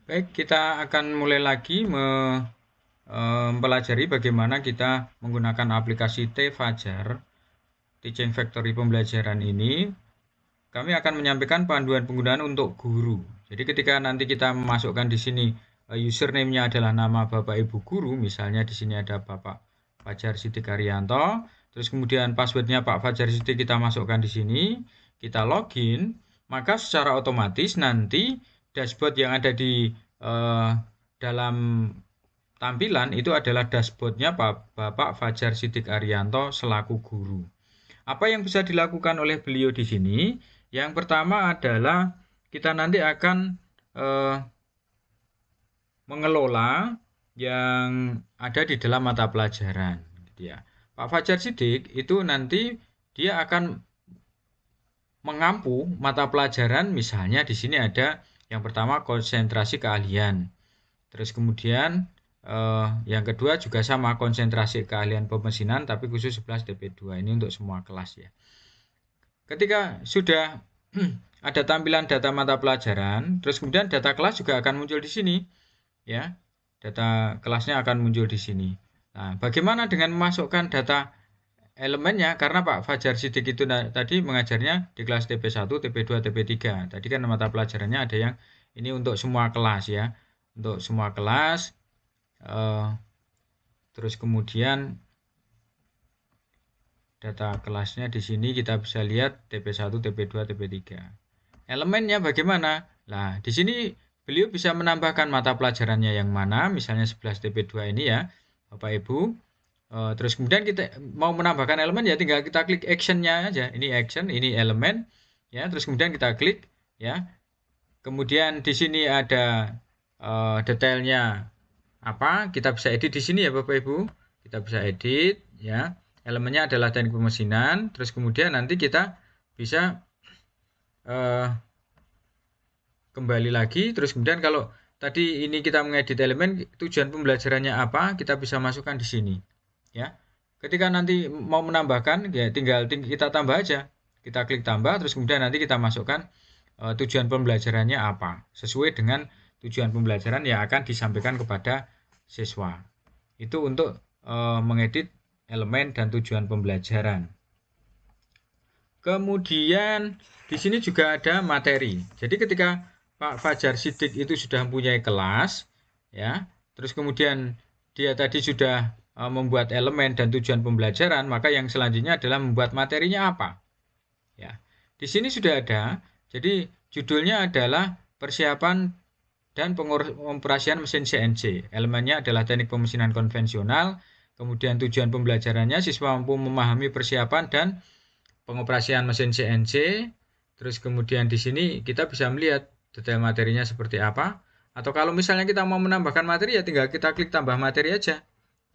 Baik, kita akan mulai lagi mempelajari bagaimana kita menggunakan aplikasi T-Fajar Teaching Factory pembelajaran ini. Kami akan menyampaikan panduan penggunaan untuk guru. Jadi ketika nanti kita memasukkan di sini username-nya adalah nama Bapak Ibu guru, misalnya di sini ada Bapak Fajar Siddiq Arianto, terus kemudian passwordnya Pak Fajar Siddiq kita masukkan di sini, kita login, maka secara otomatis nanti dashboard yang ada di dalam tampilan itu adalah dashboardnya Bapak Fajar Siddiq Arianto selaku guru. Apa yang bisa dilakukan oleh beliau di sini? Yang pertama adalah kita nanti akan mengelola yang ada di dalam mata pelajaran, gitu ya. Pak Fajar Siddiq itu nanti dia akan mengampu mata pelajaran, misalnya di sini ada yang pertama konsentrasi keahlian. Terus kemudian yang kedua juga sama konsentrasi keahlian pemesinan tapi khusus 11 DP2 ini untuk semua kelas ya. Ketika sudah ada tampilan data mata pelajaran, terus kemudian data kelas juga akan muncul di sini ya. Data kelasnya akan muncul di sini. Nah, bagaimana dengan memasukkan data elemennya? Karena Pak Fajar Siddiq itu tadi mengajarnya di kelas TP1, TP2, TP3. Tadi kan mata pelajarannya ada yang ini untuk semua kelas ya. Untuk semua kelas. Terus kemudian data kelasnya di sini kita bisa lihat TP1, TP2, TP3. Elemennya bagaimana? Nah, di sini beliau bisa menambahkan mata pelajarannya yang mana, misalnya 11 TP2 ini ya, Bapak Ibu. Terus kemudian kita mau menambahkan elemen ya tinggal kita klik actionnya aja. Ini action, ini elemen, ya. Terus kemudian kita klik, ya. Kemudian di sini ada detailnya apa? Kita bisa edit di sini ya Bapak Ibu. Kita bisa edit, ya. Elemennya adalah teknik pemesinan. Terus kemudian nanti kita bisa kembali lagi. Terus kemudian kalau tadi ini kita mengedit elemen, tujuan pembelajarannya apa? Kita bisa masukkan di sini. Ya, ketika nanti mau menambahkan ya tinggal kita tambah aja, kita klik tambah terus kemudian nanti kita masukkan tujuan pembelajarannya apa sesuai dengan tujuan pembelajaran yang akan disampaikan kepada siswa. Itu untuk mengedit elemen dan tujuan pembelajaran. Kemudian di sini juga ada materi. Jadi ketika Pak Fajar Siddiq itu sudah mempunyai kelas ya, terus kemudian dia tadi sudah membuat elemen dan tujuan pembelajaran, maka yang selanjutnya adalah membuat materinya apa. Ya. Di sini sudah ada. Jadi judulnya adalah persiapan dan pengoperasian mesin CNC. Elemennya adalah teknik pemesinan konvensional. Kemudian tujuan pembelajarannya siswa mampu memahami persiapan dan pengoperasian mesin CNC. Terus kemudian di sini kita bisa melihat detail materinya seperti apa. Atau kalau misalnya kita mau menambahkan materi ya tinggal kita klik tambah materi aja.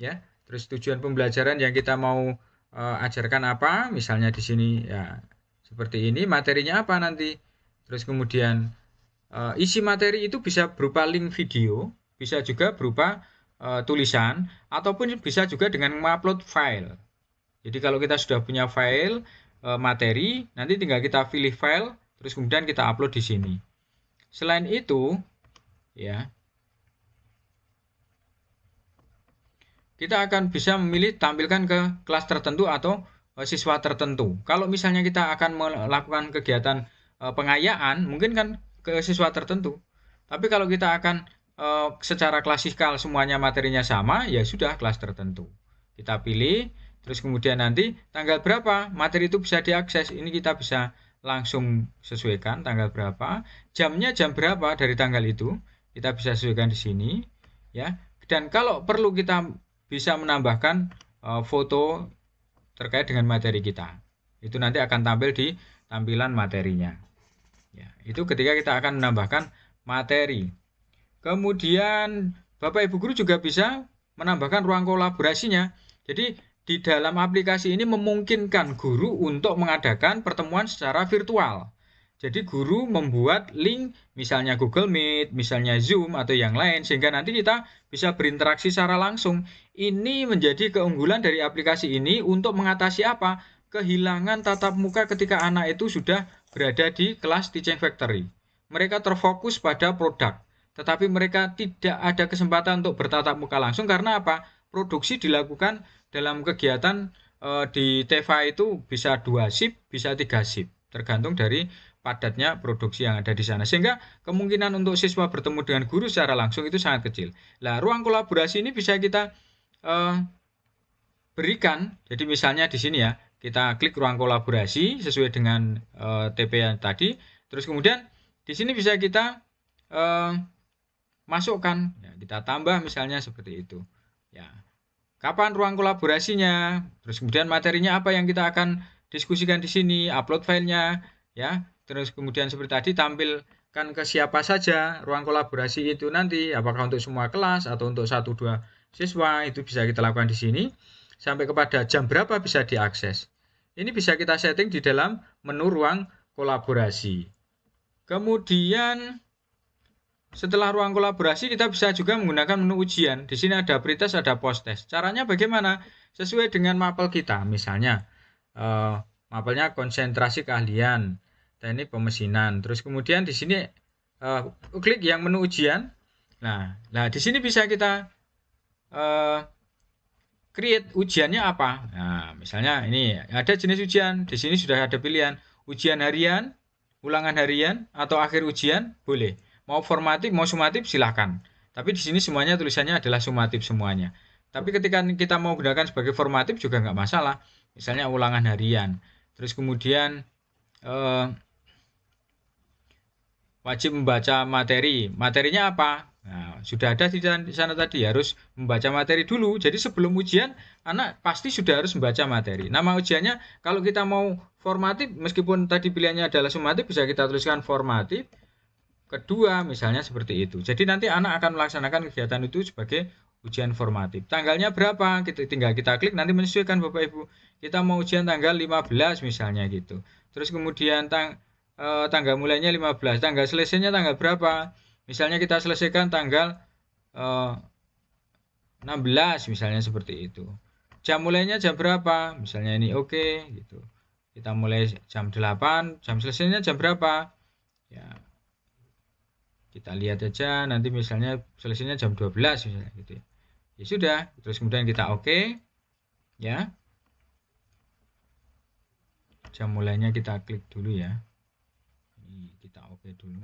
Ya. Terus tujuan pembelajaran yang kita mau ajarkan apa, misalnya di sini ya seperti ini, materinya apa nanti. Terus kemudian isi materi itu bisa berupa link video, bisa juga berupa tulisan, ataupun bisa juga dengan mengupload file. Jadi kalau kita sudah punya file materi, nanti tinggal kita pilih file, terus kemudian kita upload di sini. Selain itu, ya, kita akan bisa memilih tampilkan ke kelas tertentu atau siswa tertentu. Kalau misalnya kita akan melakukan kegiatan pengayaan, mungkin kan ke siswa tertentu. Tapi kalau kita akan secara klasikal semuanya materinya sama, ya sudah kelas tertentu. Kita pilih, terus kemudian nanti tanggal berapa materi itu bisa diakses. Ini kita bisa langsung sesuaikan tanggal berapa, jamnya jam berapa dari tanggal itu. Kita bisa sesuaikan di sini, ya. Dan kalau perlu kita bisa menambahkan foto terkait dengan materi kita. Itu nanti akan tampil di tampilan materinya. Ya, itu ketika kita akan menambahkan materi. Kemudian Bapak Ibu guru juga bisa menambahkan ruang kolaborasinya. Jadi di dalam aplikasi ini memungkinkan guru untuk mengadakan pertemuan secara virtual. Jadi guru membuat link misalnya Google Meet, misalnya Zoom atau yang lain sehingga nanti kita bisa berinteraksi secara langsung. Ini menjadi keunggulan dari aplikasi ini untuk mengatasi apa? Kehilangan tatap muka ketika anak itu sudah berada di kelas Teaching Factory. Mereka terfokus pada produk. tetapi mereka tidak ada kesempatan untuk bertatap muka langsung karena apa? Produksi dilakukan dalam kegiatan di TEFA itu bisa 2 shift, bisa 3 shift, tergantung dari padatnya produksi yang ada di sana. Sehingga kemungkinan untuk siswa bertemu dengan guru secara langsung itu sangat kecil. Nah, ruang kolaborasi ini bisa kita berikan. Jadi misalnya di sini ya, kita klik ruang kolaborasi sesuai dengan TP yang tadi. Terus kemudian di sini bisa kita masukkan, ya, kita tambah misalnya seperti itu. Ya, kapan ruang kolaborasinya? Terus kemudian materinya apa yang kita akan diskusikan di sini? Upload filenya, ya. Terus kemudian seperti tadi tampilkan ke siapa saja ruang kolaborasi itu nanti, apakah untuk semua kelas atau untuk 1-2 siswa, itu bisa kita lakukan di sini. Sampai kepada jam berapa bisa diakses. Ini bisa kita setting di dalam menu ruang kolaborasi. Kemudian setelah ruang kolaborasi kita bisa juga menggunakan menu ujian. Di sini ada pretest, ada post-test. Caranya bagaimana? Sesuai dengan mapel kita. Misalnya mapelnya konsentrasi keahlian, teknik pemesinan. Terus kemudian di sini klik yang menu ujian. Nah di sini bisa kita create ujiannya apa. Nah, misalnya ini ada jenis ujian. Di sini sudah ada pilihan ujian harian, ulangan harian, atau akhir ujian, boleh. Mau formatif, mau sumatif, silahkan. Tapi di sini semuanya tulisannya adalah sumatif semuanya. Tapi ketika kita mau gunakan sebagai formatif juga nggak masalah. Misalnya ulangan harian. Terus kemudian wajib membaca materi. Materinya apa? Nah, sudah ada di sana tadi, harus membaca materi dulu. Jadi sebelum ujian, anak pasti sudah harus membaca materi. Nama ujiannya, kalau kita mau formatif, meskipun tadi pilihannya adalah sumatif, bisa kita tuliskan formatif. Kedua, misalnya seperti itu. Jadi nanti anak akan melaksanakan kegiatan itu sebagai ujian formatif. Tanggalnya berapa? Tinggal kita klik, nanti menyesuaikan Bapak Ibu. Kita mau ujian tanggal 15 misalnya gitu. Terus kemudian tanggal mulainya 15, tanggal selesainya tanggal berapa? Misalnya kita selesaikan tanggal 16 misalnya seperti itu. Jam mulainya jam berapa? Misalnya ini oke gitu. Kita mulai jam 8, jam selesainya jam berapa? Ya. Kita lihat aja nanti misalnya selesainya jam 12 misalnya gitu. Ya sudah, terus kemudian kita oke. Ya. Jam mulainya kita klik dulu ya. Kita oke dulu.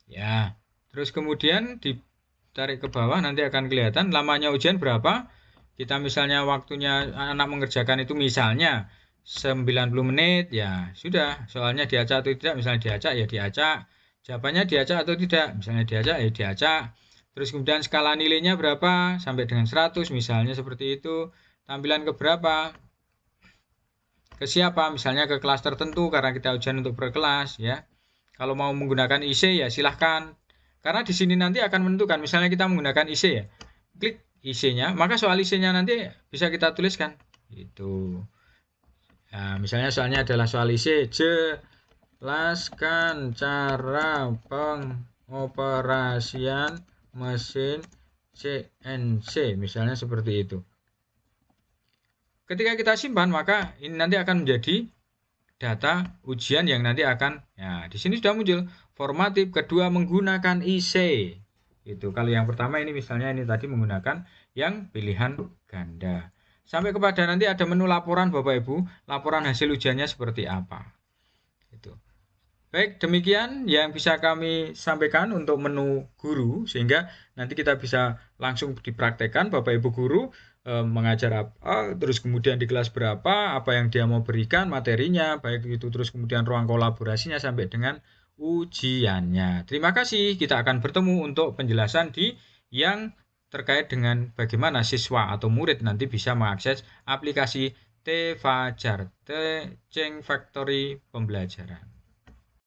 Ya, terus kemudian ditarik ke bawah nanti akan kelihatan lamanya ujian berapa. Kita misalnya waktunya anak mengerjakan itu misalnya 90 menit, ya sudah, soalnya diacak atau tidak, misalnya diacak ya diacak, jawabannya diacak atau tidak, misalnya diacak ya diacak. Terus kemudian skala nilainya berapa sampai dengan 100 misalnya seperti itu. Tampilan ke berapa? Ke siapa? Misalnya ke kelas tertentu karena kita ujian untuk per kelas ya. Kalau mau menggunakan IC ya silahkan. Karena di sini nanti akan menentukan. Misalnya kita menggunakan IC ya. Klik IC-nya. Maka soal IC-nya nanti bisa kita tuliskan. Gitu. Nah, misalnya soalnya adalah soal IC. Jelaskan cara pengoperasian mesin CNC. Misalnya seperti itu. Ketika kita simpan maka ini nanti akan menjadi data ujian yang nanti akan, ya di sini sudah muncul formatif. Kedua menggunakan IC itu. Kalau yang pertama ini misalnya ini tadi menggunakan yang pilihan ganda. Sampai kepada nanti ada menu laporan Bapak Ibu, laporan hasil ujiannya seperti apa. Itu. Baik, demikian yang bisa kami sampaikan untuk menu guru, sehingga nanti kita bisa langsung dipraktekkan Bapak Ibu guru mengajar apa, terus kemudian di kelas berapa, apa yang dia mau berikan materinya, baik itu terus kemudian ruang kolaborasinya sampai dengan ujiannya. Terima kasih, kita akan bertemu untuk penjelasan di yang terkait dengan bagaimana siswa atau murid nanti bisa mengakses aplikasi T-Fajar, Teaching Factory Pembelajaran.